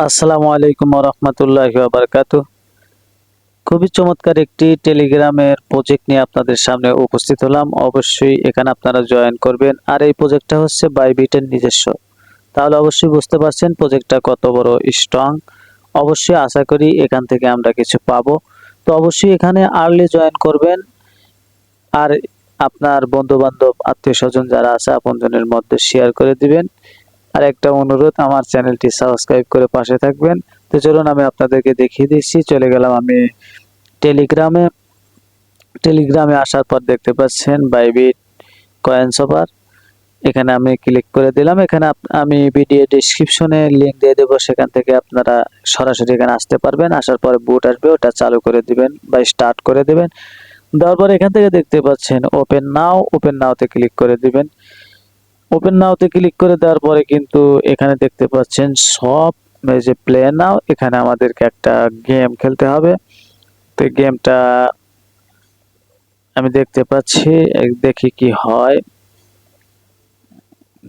আসসালামু আলাইকুম ওয়া রাহমাতুল্লাহি ওয়া বারাকাতুহু। খুবই চমৎকার একটি টেলিগ্রামের প্রজেক্ট নিয়ে আপনাদের সামনে উপস্থিত হলাম। অবশ্যই এখানে আপনারা জয়েন করবেন। আর এই প্রজেক্টটা হচ্ছে বাইবিটের নিজস্ব। তাহলে অবশ্যই বুঝতে পারছেন প্রজেক্টটা কত বড় স্ট্রং। অবশ্যই আশা করি এখান থেকে আমরা কিছু পাবো। তো অবশ্যই এখানে আর্লি জয়েন করবেন। আর আপনার বন্ধু-বান্ধব, আত্মীয়স্বজন যারা আছে আপনজনের মধ্যে শেয়ার করে দিবেন। আর একটা অনুরোধ, আমার চ্যানেলটি সাবস্ক্রাইব করে পাশে থাকবেন। তো চলুন আমি আপনাদেরকে দেখিয়ে দিচ্ছি। চলে গেলাম আমি টেলিগ্রামে। টেলিগ্রামে আসার পর দেখতে পাচ্ছেন বাইবিট কয়েন শপার। এখানে আমি ক্লিক করে দিলাম। এখানে আমি ভিডিও ডেসক্রিপশনে লিংক দিয়ে দেবো, সেখান থেকে আপনারা সরাসরি এখানে আসতে পারবেন। আসার পরে বুট আসবে, ওটা চালু করে দিবেন বা স্টার্ট করে দেবেন। দেওয়ার পরে এখান থেকে দেখতে পাচ্ছেন ওপেন নাও, ওপেন নাওতে ক্লিক করে দিবেন। ওপেন নাওতে ক্লিক করে দেওয়ার পরে কিন্তু এখানে দেখতে পাচ্ছেন সব এই যে প্লে নাও, এখানে আমাদেরকে একটা গেম খেলতে হবে। তো গেমটা আমি দেখতে পাচ্ছি, দেখি কি হয়,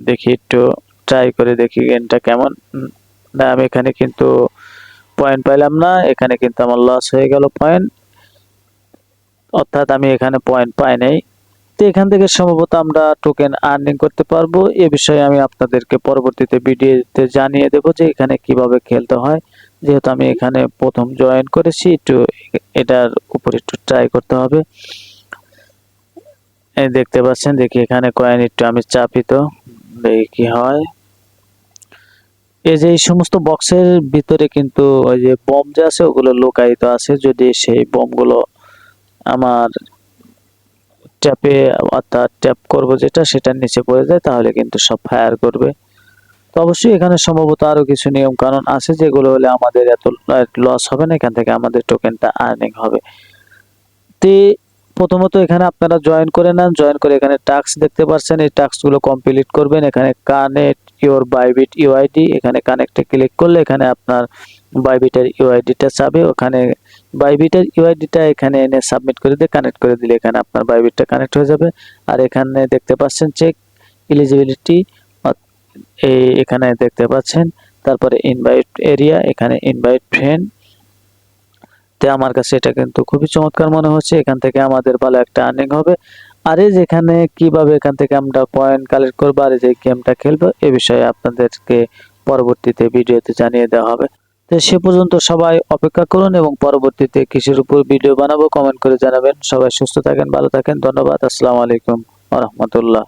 দেখি একটু ট্রাই করে দেখি গেমটা কেমন। না, আমি এখানে কিন্তু পয়েন্ট পাইলাম না, এখানে কিন্তু আমার লস হয়ে গেল পয়েন্ট, অর্থাৎ আমি এখানে পয়েন্ট পাই নাই। তো এখান থেকে সম্ভবত আমরা টোকেন আর্নিং করতে পারবো। এ বিষয়ে আমি আপনাদেরকে পরবর্তীতে ভিডিওতে জানিয়ে দেব যে এখানে কিভাবে খেলতে হয়। যেহেতু আমি এখানে প্রথম জয়েন করেছি, একটু এটার উপর একটু ট্রাই করতে হবে। এই দেখতে পাচ্ছেন, দেখি এখানে কয়েন একটু আমি চাপি, তো দেখি কি হয়। এই যে এই সমস্ত বক্সের ভিতরে কিন্তু ওই যে বম যে আছে ওগুলো লুকায়িত আছে। যদি সেই বমগুলো আমার ট্যাপে, অর্থাৎ ট্যাপ করব যেটা, সেটার নিচে পড়ে যায়, তাহলে কিন্তু সব ফায়ার করবে। তো অবশ্যই এখানে সম্ভবত আরো কিছু নিয়ম কানুন আছে, যেগুলো হলে আমাদের এত লস হবে না, এখান থেকে আমাদের টোকেনটা আর্নিং হবে। তে প্রথমত এখানে আপনারা জয়েন করে নেন। জয়েন করে এখানে টাস্ক দেখতে পাচ্ছেন, এই টাস্কগুলো কমপ্লিট করবেন। এখানে কানেক্ট ইওর বাইবিট ইউআইডি, এখানে কানেক্টে ক্লিক করলে এখানে আপনার বাইবিটের ইউআইডিটা চাবে। ওখানে বাইবিটের ইউআইডিটা এখানে এনে সাবমিট করে দিয়ে কানেক্ট করে দিলে এখানে আপনার বাইবিটটা কানেক্ট হয়ে যাবে। আর এখানে দেখতে পাচ্ছেন চেক এলিজিবিলিটি, এখানে দেখতে পাচ্ছেন। তারপরে ইনভাইট এরিয়া, এখানে ইনভাইট ফ্রেন্ড। তো আমার কাছে এটা কিন্তু খুবই চমৎকার মনে হচ্ছে। এখান থেকে আমাদের ভালো একটা আর্নিং হবে। আর এই যেখানে কিভাবে এখান থেকে আমরা পয়েন্ট কালেক্ট করবো আর এই যে গেমটা খেলবো, এ বিষয়ে আপনাদেরকে পরবর্তীতে ভিডিওতে জানিয়ে দেওয়া হবে। তো সে পর্যন্ত সবাই অপেক্ষা করুন এবং পরবর্তীতে কিসের উপর ভিডিও বানাবো কমেন্ট করে জানাবেন। সবাই সুস্থ থাকেন, ভালো থাকেন। ধন্যবাদ। আসসালামু আলাইকুম ওয়া রাহমাতুল্লাহ।